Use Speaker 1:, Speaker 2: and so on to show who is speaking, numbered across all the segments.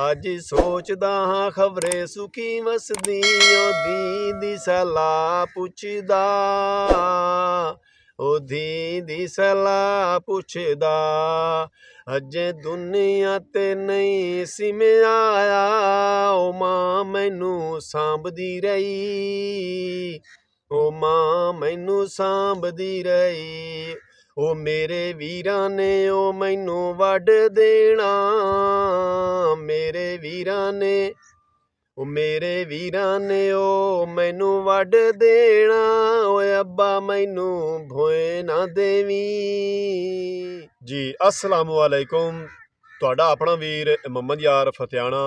Speaker 1: ਅੱਜ ਸੋਚਦਾ ਹਾਂ ਖਬਰੇ ਸੁਖੀ ਵਸਦੀ ਉਹਦੀ ਦੀ ਸਲਾਹ ਪੁੱਛਦਾ, ਉਹਦੀ ਦੀ ਸਲਾਹ ਪੁੱਛਦਾ। ਅਜੇ ਦੁਨੀਆ ਤੇ ਨਹੀਂ ਸੀ ਮੈਂ ਆਇਆ, ਉਹ ਮਾਂ ਮੈਨੂੰ ਸਾਂਭਦੀ ਰਹੀ, ਉਹ ਮਾਂ ਮੈਨੂੰ ਸਾਂਭਦੀ ਰਹੀ। ਉਹ ਮੇਰੇ ਵੀਰਾਂ ਨੇ ਉਹ ਮੈਨੂੰ ਵੱਢ ਦੇਣਾ, ਮੇਰੇ ਵੀਰਾਂ ਨੇ ਉਹ ਮੇਰੇ ਵੀਰਾਂ ਨੇ ਉਹ ਮੈਨੂੰ ਵੱਢ ਦੇਣਾ। ਓਏ ਅੱਬਾ ਮੈਨੂੰ ਭੋਏ ਨਾ ਦੇਵੀਂ। ਜੀ अस्सलाम वालेकुम। ਤੁਹਾਡਾ ਆਪਣਾ ਵੀਰ मोहम्मद यार फतेहाना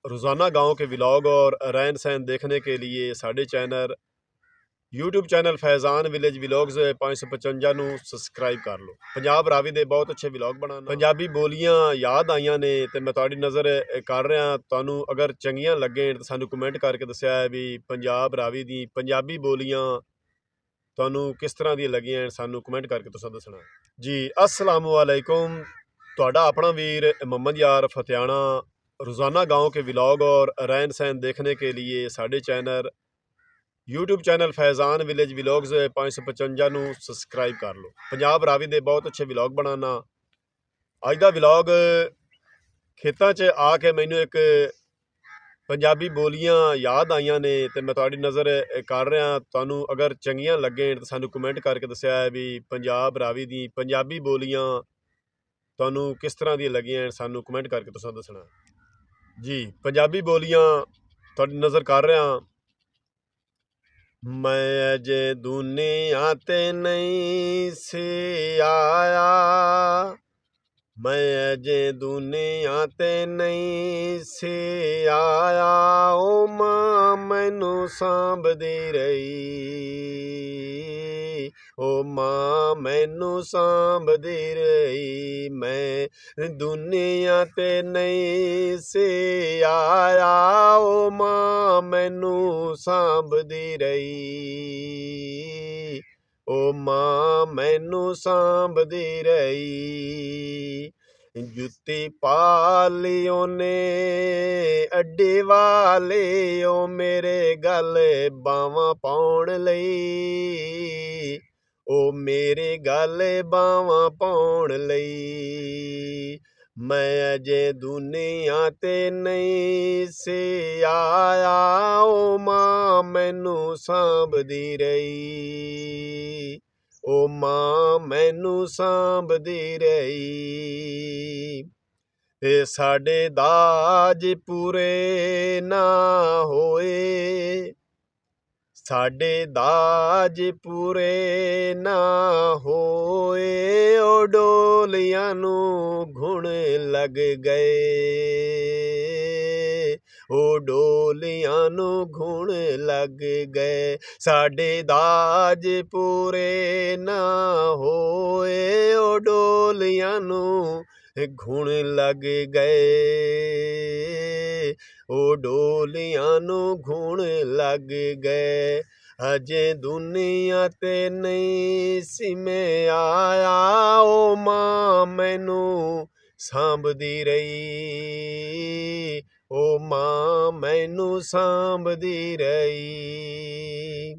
Speaker 1: रोज़ाना गाँव के व्लॉग और रहन सहन देखने के लिए साढ़े channel YouTube channel Faizan village vlogs 555 ਨੂੰ ਸਬਸਕ੍ਰਾਈਬ ਕਰ ਲਓ। ਪੰਜਾਬ ਰਾਵੀ ਦੇ ਬਹੁਤ ਅੱਛੇ ਵਲੌਗ ਬਣਾਉਣਾ, ਪੰਜਾਬੀ ਬੋਲੀਆਂ ਯਾਦ ਆਈਆਂ ਨੇ ਤੇ ਮੈਂ ਤੁਹਾਡੀ ਨਜ਼ਰ ਕਰ ਰਿਹਾ। ਤੁਹਾਨੂੰ ਅਗਰ ਚੰਗੀਆਂ ਲੱਗੇ ਤਾਂ ਸਾਨੂੰ ਕਮੈਂਟ ਕਰਕੇ ਦੱਸਿਆ ਹੈ ਵੀ ਪੰਜਾਬ ਰਾਵੀ ਦੀ ਪੰਜਾਬੀ ਬੋਲੀਆਂ ਤੁਹਾਨੂੰ ਕਿਸ ਤਰ੍ਹਾਂ ਦੀਆਂ ਲੱਗੀਆਂ, ਸਾਨੂੰ ਕਮੈਂਟ ਕਰਕੇ ਤੁਸੀਂ ਦੱਸਣਾ ਜੀ। अस्सलाम वालेकुम। ਤੁਹਾਡਾ ਆਪਣਾ ਵੀਰ मोहम्मद यार फतेहाना रोज़ाना गाँव के व्लॉग और रहन सहन देखने के लिए साढ़े channel YouTube channel Faizan village vlogs 555 ਨੂੰ ਸਬਸਕ੍ਰਾਈਬ ਕਰ ਲਓ। ਪੰਜਾਬ ਰਾਵੀ ਦੇ ਬਹੁਤ ਅੱਛੇ ਵਲੌਗ ਬਣਾਉਣਾ। ਅੱਜ ਦਾ ਵਲੌਗ ਖੇਤਾਂ 'ਚ ਆ ਕੇ ਮੈਨੂੰ ਇੱਕ ਪੰਜਾਬੀ ਬੋਲੀਆਂ ਯਾਦ ਆਈਆਂ ਨੇ ਤੇ ਮੈਂ ਤੁਹਾਡੀ ਨਜ਼ਰ ਕਰ ਰਿਹਾ। ਤੁਹਾਨੂੰ ਅਗਰ ਚੰਗੀਆਂ ਲੱਗੇ ਤਾਂ ਸਾਨੂੰ ਕਮੈਂਟ ਕਰਕੇ ਦੱਸਿਆ ਹੈ ਵੀ ਪੰਜਾਬ ਰਾਵੀ ਦੀ ਪੰਜਾਬੀ ਬੋਲੀਆਂ ਤੁਹਾਨੂੰ ਕਿਸ ਤਰ੍ਹਾਂ ਦੀਆਂ ਲੱਗੀਆਂ, ਸਾਨੂੰ ਕਮੈਂਟ ਕਰਕੇ ਤੁਸੀਂ ਦੱਸਣਾ ਜੀ। ਪੰਜਾਬੀ ਬੋਲੀਆਂ ਤੁਹਾਡੀ ਨਜ਼ਰ ਕਰ ਰਿਹਾ। मैं अजे दुनिया ते नहीं से आया, मैं अजे दुनिया ते नहीं से आया, ओ मां मैनू सांभदी रही, ओ मां मैनू सांभदी रही। मैं दुनिया ते नहीं से आया, ओ मां मैनू सांभदी रही, ओ मां मैनू सांभदी रही। जुत्ती पाली ओने अड्डी वाले, ओ मेरे गल बावां पाउण लई, ओ मेरे गल बावां पाउण लई। मैं अजे दुनिया ते नहीं से आया, ओ मां मैनू सांभदी रही, ओ मां मैनू सांभदी रही। साडे दाज पूरे ना होए, साडे दाज पूरे ना होए, ओ डोलियां नू घुण लग गए, ओ डोलियां नू घुण लग गए। साडे दाज पूरे ना होए, ओ डोलियां नू घुण लग गए, ओ डोलियां नू घुण लग गए। अजे दुनिया ते नहीं सी मैं आया, ओ मां मैनू सांभदी रही, ओ मां मैनू सांभदी रही।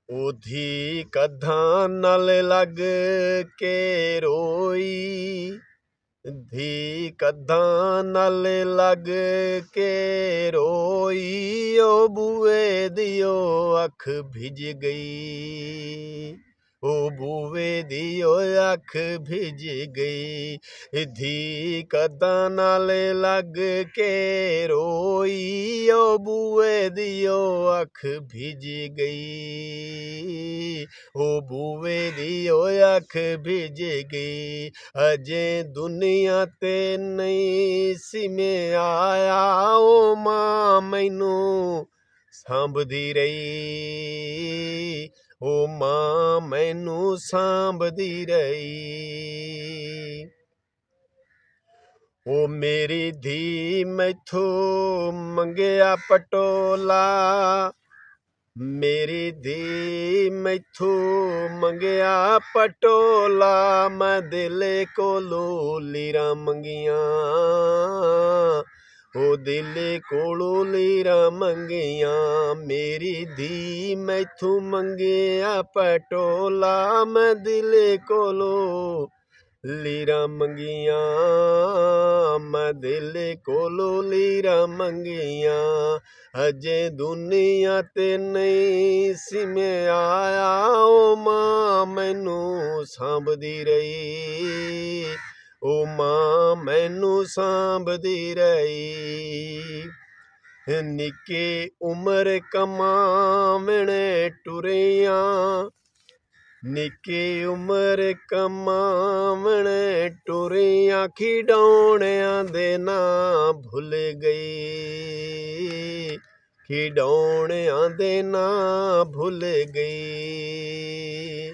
Speaker 1: ओधी कद्धां नाल लग के रोई, धी कद्धां नाल लग के रोई, ओ बूए दियो अख भिज गई, ओ बूए दियो अख भिज गई। धी कद्धां नाल लग के रोई, ओ बूए दियो अख भिज गई, ओ बूए दियो अख भिज गई। अजे दुनिया ते नहीं सी मैं आया, ओ मां मैनू सांभदी रही, ओ मां मैनू सांभदी रही। ओ मेरी धी मैथों मंगया पटोला, मेरी धी मैथों मंगया पटोला, मैं दिल कोलों लीरां मंगियां, ਉਹ ਦਿਲ ਕੋਲੋਂ ਲੀਰਾਂ ਮੰਗੀਆਂ, ਮੇਰੀ ਧੀ ਮੈਥੋਂ ਮੰਗਿਆ ਪਟੋਲਾ। ਮੈਂ ਦਿਲ ਕੋਲੋਂ ਲੀਰਾਂ ਮੰਗੀਆਂ, ਮੈਂ ਦਿਲ ਕੋਲੋਂ ਲੀਰਾਂ ਮੰਗੀਆਂ। ਅਜੇ ਦੁਨੀਆ ਤੇ ਨਹੀਂ ਸੀ ਮੈਂ ਆਇਆ, ਉਹ ਮਾਂ ਮੈਨੂੰ ਸਾਂਭਦੀ ਰਹੀ, ਉਹ ਮਾਂ ਮੈਨੂੰ ਸਾਂਭਦੀ ਰਹੀ। ਨਿੱਕੀ ਉਮਰ ਕਮਾਵਣ ਟੁਰਿਆਂ, ਨਿੱਕੀ ਉਮਰ ਕਮਾਵਣ ਟੁਰਿਆਂ, ਖਿਡੌਣਿਆਂ ਦੇ ਨਾਂ ਭੁੱਲ ਗਈ, ਖਿਡੌਣਿਆਂ ਦੇ ਨਾਂ ਭੁੱਲ ਗਈ।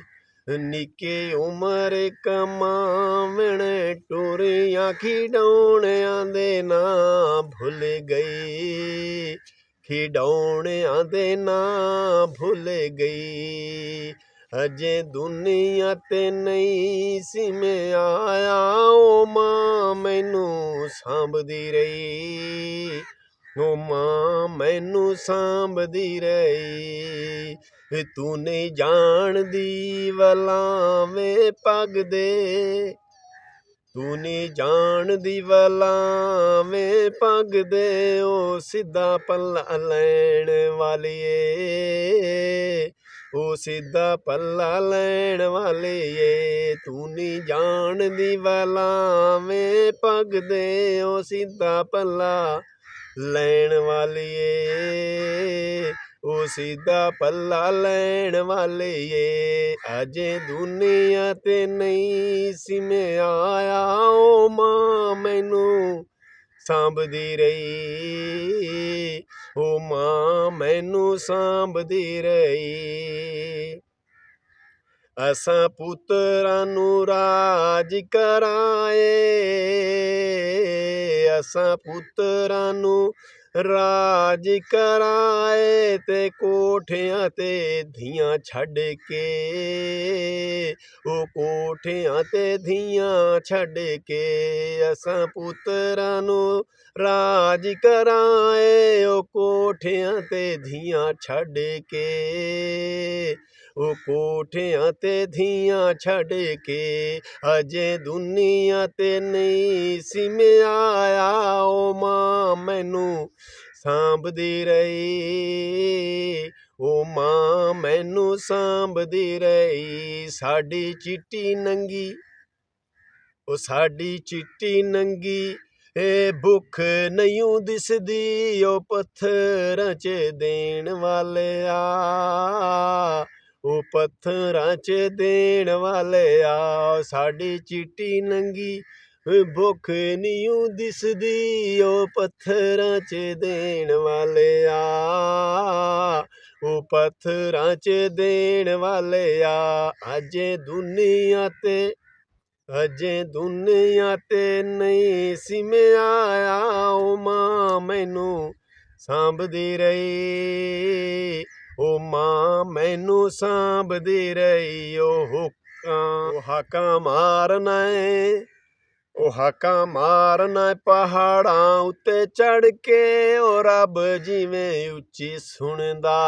Speaker 1: ਨਿੱਕੀ ਉਮਰ ਕਮਾਵਣ ਟੁਰਿਆਂ, ਖਿਡੌਣਿਆਂ ਦੇ ਨਾਂ ਭੁੱਲ ਗਈ, ਖਿਡੌਣਿਆਂ ਦੇ ਨਾਂ ਭੁੱਲ ਗਈ। ਅਜੇ ਦੁਨੀਆ ਤੇ ਨਹੀਂ ਸੀ ਮੈਂ ਆਇਆ, ਉਹ ਮਾਂ ਮੈਨੂੰ ਸਾਂਭਦੀ ਰਹੀ, ਉਹ ਮਾਂ ਮੈਨੂੰ ਸਾਂਭਦੀ ਰਹੀ। ਤੂੰ ਨਹੀਂ ਜਾਣਦੀ ਵਲਾਵੇਂ ਪੱਗ ਦੇ, ਤੂੰ ਨਹੀਂ ਜਾਣਦੀ ਵਲਾਵੇਂ ਪੱਗ ਦੇ, ਉਹ ਸਿੱਧਾ ਪੱਲਾ ਲੈਣ ਵਾਲੀ ਏ, ਉਹ ਸਿੱਧਾ ਪੱਲਾ ਲੈਣ ਵਾਲੀ ਏ। ਤੂੰ ਨਹੀਂ ਜਾਣਦੀ ਵਲਾਵੇਂ ਪੱਗ ਦੇ, ਉਹ ਸਿੱਧਾ ਪੱਲਾ ਲੈਣ ਵਾਲੀ ਏ, ਉਹ ਸਿੱਧਾ ਪੱਲਾ ਲੈਣ ਵਾਲੀ ਏ। ਅਜੇ ਦੁਨੀਆ ਤੇ ਨਹੀਂ ਸੀ ਮੈਂ ਆਇਆ, ਉਹ ਮਾਂ ਮੈਨੂੰ ਸਾਂਭਦੀ ਰਹੀ, ਉਹ ਮਾਂ ਮੈਨੂੰ ਸਾਂਭਦੀ ਰਹੀ। ਅਸਾਂ ਪੁੱਤਰਾਂ ਨੂੰ ਰਾਜ ਕਰਾਏ, ਅਸਾਂ ਪੁੱਤਰਾਂ ਨੂੰ ਰਾਜ ਕਰਾਏ, ਤੇ ਕੋਠਿਆਂ ਤੇ ਧੀਆਂ ਛੱਡ ਕੇ, ਉਹ ਕੋਠਿਆਂ ਤੇ ਧੀਆਂ ਛੱਡ ਕੇ। ਅਸਾਂ ਪੁੱਤਰਾਂ ਨੂੰ ਰਾਜ ਕਰਾਏ, ਉਹ ਕੋਠਿਆਂ ਤੇ ਧੀਆਂ ਛੱਡ ਕੇ, ਉਹ ਕੋਠਿਆਂ ਤੇ ਧੀਆਂ ਛੱਡ ਕੇ। ਅਜੇ ਦੁਨੀਆ ਤੇ ਨਹੀਂ ਸੀ ਮੈਂ ਆਇਆ, ਉਹ ਮਾਂ ਮੈਨੂੰ ਸਾਂਭਦੀ ਰਹੀ, ਉਹ ਮਾਂ ਮੈਨੂੰ ਸਾਂਭਦੀ ਰਹੀ। ਸਾਡੀ ਚਿੱਟੀ ਨੰਗੀ, ਉਹ ਸਾਡੀ ਚਿੱਟੀ ਨੰਗੀ ਏ ਭੁੱਖ ਨਹੀਂ ਦਿਸਦੀ, ਉਹ ਪੱਥਰਾਂ 'ਚ ਦੇਣ ਵਾਲਿਆ, ਉਹ ਪੱਥਰਾਂ 'ਚ ਦੇਣ ਵਾਲਿਆ। ਸਾਡੀ ਚਿੱਟੀ ਨੰਗੀ ਭੁੱਖ ਨਹੀਂ ਦਿਸਦੀ, ਉਹ ਪੱਥਰਾਂ 'ਚ ਦੇਣ ਵਾਲਿਆ, ਉਹ ਪੱਥਰਾਂ 'ਚ ਦੇਣ ਵਾਲਿਆ। ਅਜੇ ਦੁਨੀਆ ਤੇ, ਅਜੇ ਦੁਨੀਆ ਤੇ ਨਹੀਂ ਸੀ ਮੈਂ ਆਇਆ, ਉਹ ਮਾਂ ਮੈਨੂੰ ਸਾਂਭਦੀ ਰਹੀ, ਉਹ ਮਾਂ ਮੈਨੂੰ ਸਾਂਭਦੀ ਰਹੀ। ਉਹ ਹਾਕਾਂ ਮਾਰਨਾ ਏ, ਉਹ ਹਾਕਾਂ ਮਾਰਨਾ ਪਹਾੜਾਂ ਉੱਤੇ ਚੜ੍ਹ ਕੇ, ਉਹ ਰੱਬ ਜਿਵੇਂ ਉੱਚੀ ਸੁਣਦਾ,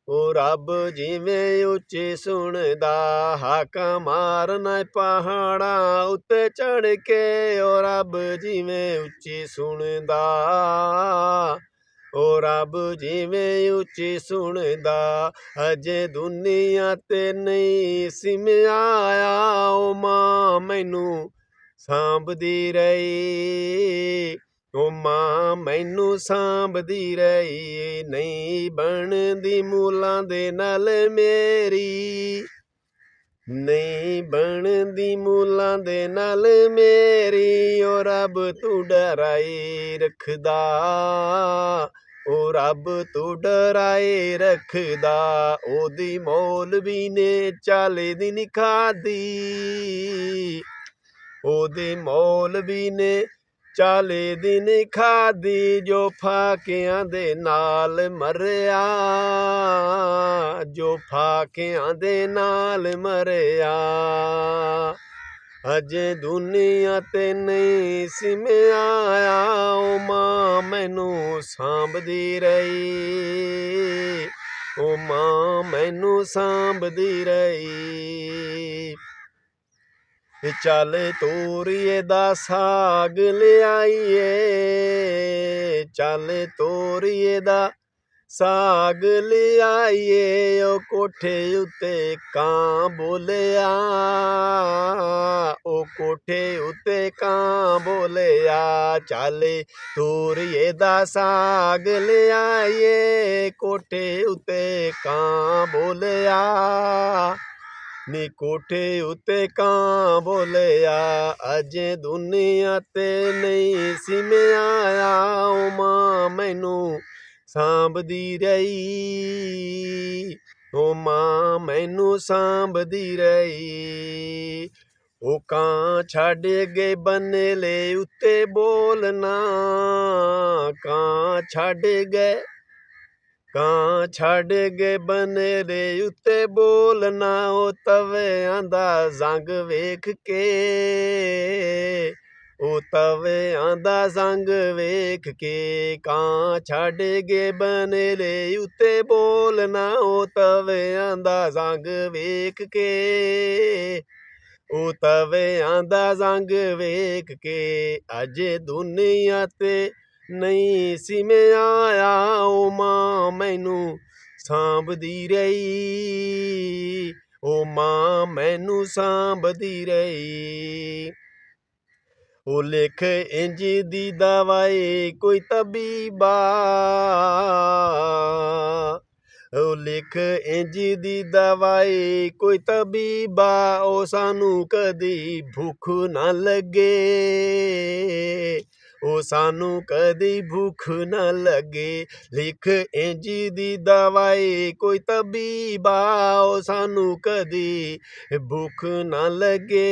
Speaker 1: ਉਹ ਰੱਬ ਜਿਵੇਂ ਉੱਚੀ ਸੁਣਦਾ। ਹਾਕਾਂ ਮਾਰਨਾ ਪਹਾੜਾਂ ਉੱਤੇ ਚੜ੍ਹ ਕੇ, ਉਹ ਰੱਬ ਜਿਵੇਂ ਉੱਚੀ ਸੁਣਦਾ, ਉਹ ਰੱਬ ਜਿਵੇਂ ਉੱਚੀ ਸੁਣਦਾ। ਅਜੇ ਦੁਨੀਆ ਤੇ ਨਹੀਂ ਸੀ ਮੈਂ ਆਇਆ, ਉਹ ਮਾਂ ਮੈਨੂੰ ਸਾਂਭਦੀ ਰਹੀ, ਉਹ ਮਾਂ ਮੈਨੂੰ ਸਾਂਭਦੀ ਰਹੀ। ਨਹੀਂ ਬਣਦੀ ਮੁੱਲਾਂ ਦੇ ਨਾਲ ਮੇਰੀ, ਨਹੀਂ ਬਣਦੀ ਮੁੱਲਾਂ ਦੇ ਨਾਲ ਮੇਰੀ, ਉਹ ਰੱਬ ਤੂੰ ਡਰਾਈ ਰੱਖਦਾ, ਉਹ ਰੱਬ ਤੂੰ ਡਰਾਈ ਰੱਖਦਾ। ਉਹਦੀ ਮੌਲਵੀ ਨੇ 40 ਦਿਨ ਖਾਧੀ, ਉਹਦੇ ਮੌਲਵੀ ਨੇ 40 ਦਿਨ ਖਾਧੀ, ਜੋ ਫਾਕਿਆਂ ਦੇ ਨਾਲ ਮਰਿਆ, ਜੋ ਫਾਕਿਆਂ ਦੇ ਨਾਲ ਮਰਿਆ। ਅਜੇ ਦੁਨੀਆ ਤੇ ਨਹੀਂ ਸੀ ਮੈਂ ਆਇਆ ਓ ਮਾਂ ਮੈਨੂੰ ਸਾਂਭਦੀ ਰਹੀ ਓ ਮਾਂ ਮੈਨੂੰ ਸਾਂਭਦੀ ਰਹੀ ਚੱਲ ਤੋਰੀਏ ਦਾ ਸਾਗ ਲਿਆਈਏ ਚੱਲ ਤੋਰੀਏ ਦਾ ਸਾਗ ਲਿਆਈਏ ਓ ਕੋਠੇ ਉੱਤੇ ਕਾਂ ਬੋਲਿਆ ਓ ਕੋਠੇ ਉੱਤੇ ਕਾਂ ਬੋਲਿਆ ਚੱਲ ਤੋਰੀਏ ਦਾ ਸਾਗ ਲਿਆਈਏ ਕੋਠੇ ਉੱਤੇ ਕਾਂ ਬੋਲਿਆ ਨੀ ਕੋਠੇ ਉੱਤੇ ਕਾਂ ਬੋਲਿਆ ਅਜੇ ਦੁਨੀਆ ਤੇ ਨਹੀਂ ਸੀ ਮੈਂ ਆਇਆ ਓ ਮਾਂ ਮੈਨੂੰ ਸਾਂਭਦੀ ਰਹੀ ਓ ਮਾਂ ਮੈਨੂੰ ਸਾਂਭਦੀ ਰਹੀ ਓ ਕਾਂ ਛੱਡ ਗਏ ਬੰਨਲੇ ਉੱਤੇ ਬੋਲਣਾ ਕਾਂ ਛੱਡ ਗਏ ਬੰਨਲੇ ਉੱਤੇ ਬੋਲਣਾ ਓ ਤਵਿਆਂ ਦਾ ਜ਼ੰਗ ਵੇਖ ਕੇ ਓ ਤਵਿਆਂ ਦਾ ਜ਼ੰਗ ਵੇਖ ਕੇ ਕਾਂ ਛੱਡ ਗਏ ਬੰਨਲੇ ਉੱਤੇ ਬੋਲਣਾ ਓ ਤਵਿਆਂ ਦਾ ਜ਼ੰਗ ਵੇਖ ਕੇ ਓ ਤਵਿਆਂ ਦਾ ਜ਼ੰਗ ਵੇਖ ਕੇ ਅਜੇ ਦੁਨੀਆ ਤੇ ਨਹੀਂ ਸੀ ਮੈਂ ਆਇਆ ਓ ਮਾਂ ਮੈਨੂੰ ਸਾਂਭਦੀ ਰਹੀ ਓ ਮਾਂ ਮੈਨੂੰ ਸਾਂਭਦੀ ਰਹੀ ਓ ਲਿਖ ਇੰਜ ਦੀ ਦਵਾਈ ਕੋਈ ਤਬੀਬਾ ਓ ਲਿਖ ਇੰਜ ਦੀ ਦਵਾਈ ਕੋਈ ਤਬੀਬਾ ਓ ਸਾਨੂੰ ਕਦੀ ਭੁੱਖ ਨਾ ਲੱਗੇ ਓ ਸਾਨੂੰ ਕਦੀ ਭੁੱਖ ਨਾ ਲੱਗੇ ਲਿਖ ਇੰਜ ਦੀ ਦਵਾਈ ਕੋਈ ਤਬੀਬਾ ਓ ਸਾਨੂੰ ਕਦੀ ਭੁੱਖ ਨਾ ਲੱਗੇ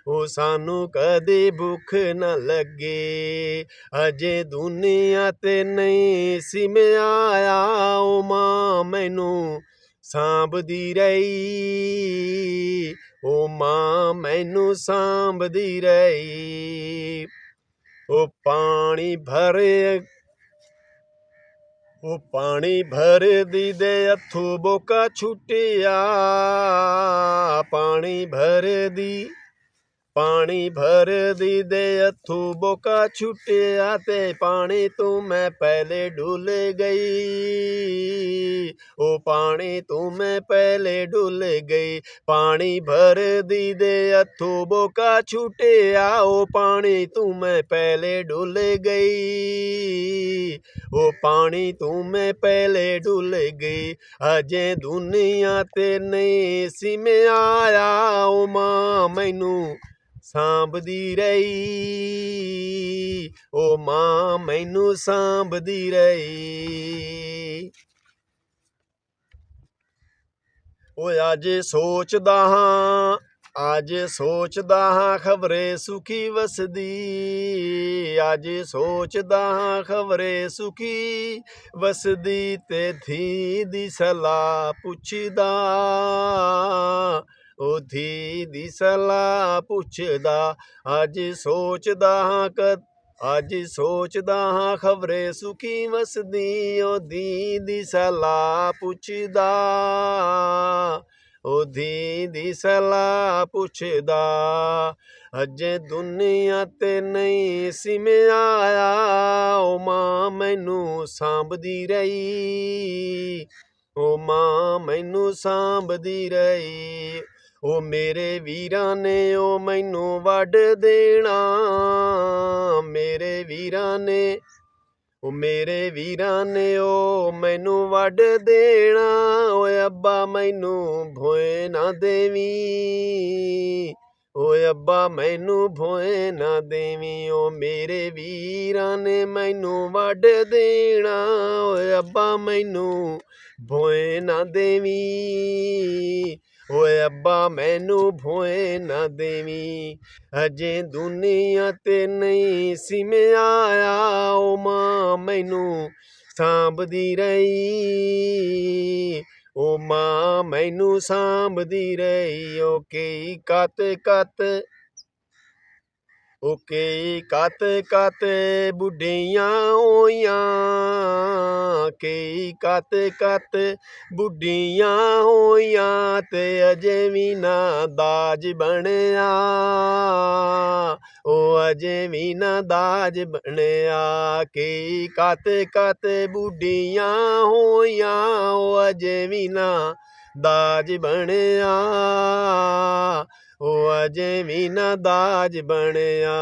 Speaker 1: ਓ ਸਾਨੂੰ ਕਦੀ ਭੁੱਖ ਨਾ ਲੱਗੇ ਅਜੇ ਦੁਨੀਆ ਤੇ ਨਹੀਂ ਸੀ ਮੈਂ ਆਇਆ ਓ ਮਾਂ ਮੈਨੂੰ ਸਾਂਭਦੀ ਰਹੀ ਓ ਮਾਂ ਮੈਨੂੰ ਸਾਂਭਦੀ ਰਹੀ ਓ ਪਾਣੀ ਭਰਦੀ ਦੇ ਹੱਥੋਂ ਬੋਕਾ ਛੁੱਟਿਆ ਪਾਣੀ ਭਰਦੀ ਦੇ ਹੱਥੋਂ ਬੋਕਾ ਛੁੱਟਿਆ ਤੇ ਪਾਣੀ ਤੋਂ ਮੈਂ ਪਹਿਲੇ ਡੁੱਲ ਗਈ ਓ ਪਾਣੀ ਤੋਂ ਮੈਂ ਪਹਿਲੇ ਡੁੱਲ ਗਈ ਪਾਣੀ ਭਰਦੀ ਦੇ ਹੱਥੋਂ ਬੋਕਾ ਛੁੱਟਿਆ ਓ ਪਾਣੀ ਤੋਂ ਮੈਂ ਪਹਿਲੇ ਡੁੱਲ ਗਈ ਓ ਪਾਣੀ ਤੋਂ ਮੈਂ ਪਹਿਲੇ ਡੁੱਲ ਗਈ ਅਜੇ ਦੁਨੀਆ ਤੇ ਨਹੀਂ ਸੀ ਮੈਂ ਆਇਆ ਓ ਮਾਂ ਮੈਨੂੰ ਸਾਂਭਦੀ ਰਹੀ ਓ ਮਾਂ ਮੈਨੂੰ ਸਾਂਭਦੀ ਰਹੀ ਓ ਅੱਜ ਸੋਚਦਾ ਹਾਂ ਖਬਰੇ ਸੁਖੀ ਵਸਦੀ ਅੱਜ ਸੋਚਦਾ ਹਾਂ ਖਬਰੇ ਸੁਖੀ ਵਸਦੀ ਤੇ ਧੀ ਦੀ ਸਲਾਹ ਪੁੱਛਦਾ ਓ ਧੀ ਦੀ ਸਲਾਹ ਪੁੱਛਦਾ ਅੱਜ ਸੋਚਦਾ ਹਾਂ ਖਬਰੇ ਸੁਖੀ ਵਸਦੀ ਓ ਧੀ ਦੀ ਸਲਾਹ ਪੁੱਛਦਾ ਓ ਧੀ ਦੀ ਸਲਾਹ ਪੁੱਛਦਾ ਅਜੇ ਦੁਨੀਆ ਤੇ ਨਹੀਂ ਸੀ ਮੈਂ ਆਇਆ ਓ ਮਾਂ ਮੈਨੂੰ ਸਾਂਭਦੀ ਰਹੀ ਓ ਮਾਂ ਮੈਨੂੰ ਸਾਂਭਦੀ ਰਹੀ ਓ ਮੇਰੇ ਵੀਰਾਂ ਨੇ ਓ ਮੈਨੂੰ ਵੱਢ ਦੇਣਾ ਮੇਰੇ ਵੀਰਾਂ ਨੇ ਓ ਮੈਨੂੰ ਵੱਢ ਦੇਣਾ ਓਏ ਅੱਬਾ ਮੈਨੂੰ ਭੋਏ ਨਾ ਦੇਵੀਂ ਓਏ ਅੱਬਾ ਮੈਨੂੰ ਭੋਏ ਨਾ ਦੇਵੀਂ ਓ ਮੇਰੇ ਵੀਰਾਂ ਨੇ ਮੈਨੂੰ ਵੱਢ ਦੇਣਾ ਓਏ ਅੱਬਾ ਮੈਨੂੰ ਭੋਏ ਨਾ ਦੇਵੀਂ ਓਏ ਅੱਬਾ ਮੈਨੂੰ ਭੋਏ ਨਾ ਦੇਵੀਂ ਅਜੇ ਦੁਨੀਆ ਤੇ ਨਹੀਂ ਸੀ ਮੈਂ ਆਇਆ ਓ ਮਾਂ ਮੈਨੂੰ ਸਾਂਭਦੀ ਰਹੀ ਓ ਮਾਂ ਮੈਨੂੰ ਸਾਂਭਦੀ ਰਹੀ ਓ ਕਈ ਕਤ ਕਤ ਓ ਕਈ ਕਤ ਕਤ ਬੁੱਢੀਆਂ ਹੋਈਆਂ ਕਈ ਕਤ ਕਤ ਬੁੱਢੀਆਂ ਹੋਈਆਂ ਤੇ ਅਜੇ ਵੀ ਨਾ ਦਾਜ ਬਣਿਆ ਓ ਅਜੇ ਵੀ ਨਾ ਦਾਜ ਬਣਿਆ ਕਈ ਕਤ ਕਤ ਬੁੱਢੀਆਂ ਹੋਈਆਂ ਓ ਅਜੇ ਵੀ ਨਾ ਦਾਜ ਬਣਿਆ ਓ ਅਜੇ ਵੀ ਨਾ ਦਾਜ ਬਣਿਆ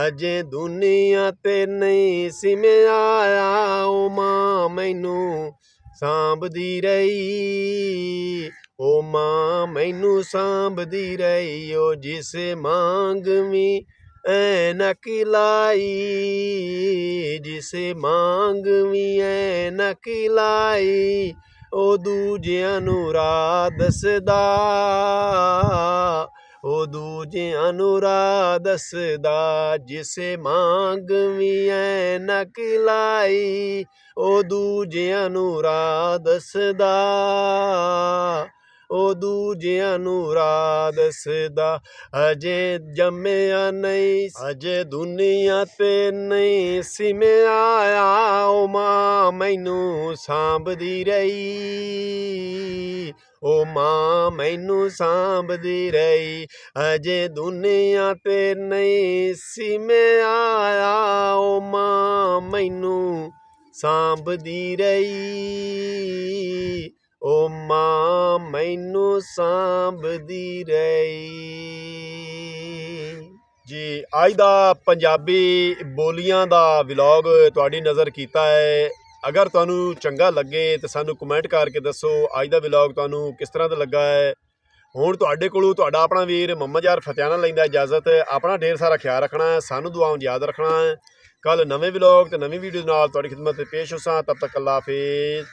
Speaker 1: ਅਜੇ ਦੁਨੀਆ ਤੇ ਨਹੀਂ ਸੀ ਮੈਂ ਆਇਆ ਓ ਮਾਂ ਮੈਨੂੰ ਸਾਂਭਦੀ ਰਹੀ ਓ ਮਾਂ ਮੈਨੂੰ ਸਾਂਭਦੀ ਰਹੀ ਓ ਜਿਸ ਮੰਗਵੀਂ ਐਨਕ ਲਾਈ ਜਿਸ ਮੰਗਵੀਂ ਐਨਕ ਲਾਈ ਓ ਦੂਜਿਆਂ ਨੂੰ ਰਾਹ ਦੱਸਦਾ ਓ ਦੂਜਿਆਂ ਨੂੰ ਰਾਹ ਦੱਸਦਾ ਜਿਸ ਮੰਗਵੀਂ ਐਨਕ ਲਾਈ ਓ ਦੂਜਿਆਂ ਨੂੰ ਰਾਹ ਦੱਸਦਾ ਓ ਦੂਜਿਆਂ ਨੂੰ ਰਾਹ ਦੱਸਦਾ ਅਜੇ ਜੰਮਿਆ ਨਹੀਂ ਅਜੇ ਦੁਨੀਆ ਤੇ ਨਹੀਂ ਸੀ ਮੈਂ ਆਇਆ ਓ ਮਾਂ ਮੈਨੂੰ ਸਾਂਭਦੀ ਰਹੀ ਓ ਮਾਂ ਮੈਨੂੰ ਸਾਂਭਦੀ ਰਹੀ ਅਜੇ ਦੁਨੀਆ ਤੇ ਨਹੀਂ ਸੀ ਮੈਂ ਆਇਆ ਓ ਮਾਂ ਮੈਨੂੰ ਸਾਂਭਦੀ ਰਹੀ ਓ ਮਾਂ ਮੈਨੂੰ ਸਾਂਭਦੀ ਰਹੀ। ਜੀ ਅੱਜ ਦਾ ਪੰਜਾਬੀ ਬੋਲੀਆਂ ਦਾ ਵਲੌਗ ਤੁਹਾਡੀ ਨਜ਼ਰ ਕੀਤਾ ਹੈ। ਅਗਰ ਤੁਹਾਨੂੰ ਚੰਗਾ ਲੱਗੇ ਤਾਂ ਸਾਨੂੰ ਕਮੈਂਟ ਕਰਕੇ ਦੱਸੋ ਅੱਜ ਦਾ ਵਲੌਗ ਤੁਹਾਨੂੰ ਕਿਸ ਤਰ੍ਹਾਂ ਦਾ ਲੱਗਾ ਹੈ। ਹੁਣ ਤੁਹਾਡੇ ਕੋਲੋਂ ਤੁਹਾਡਾ ਆਪਣਾ ਵੀਰ ਮੁਹੰਮਦ ਯਾਰ ਫਤਿਆਣਾ ਲੈਂਦਾ ਇਜਾਜ਼ਤ। ਆਪਣਾ ਢੇਰ ਸਾਰਾ ਖਿਆਲ ਰੱਖਣਾ ਹੈ, ਸਾਨੂੰ ਦੁਆਵਾਂ ਯਾਦ ਰੱਖਣਾ ਹੈ। ਕੱਲ ਨਵੇਂ ਵਲੌਗ ਤੇ ਨਵੀਂ ਵੀਡੀਓ ਨਾਲ ਤੁਹਾਡੀ ਖਿਦਮਤ 'ਚ ਪੇਸ਼ ਹੋਸਾਂ। ਤਬ ਤੱਕ ਅੱਲਾ ਹਾਫਿਜ਼।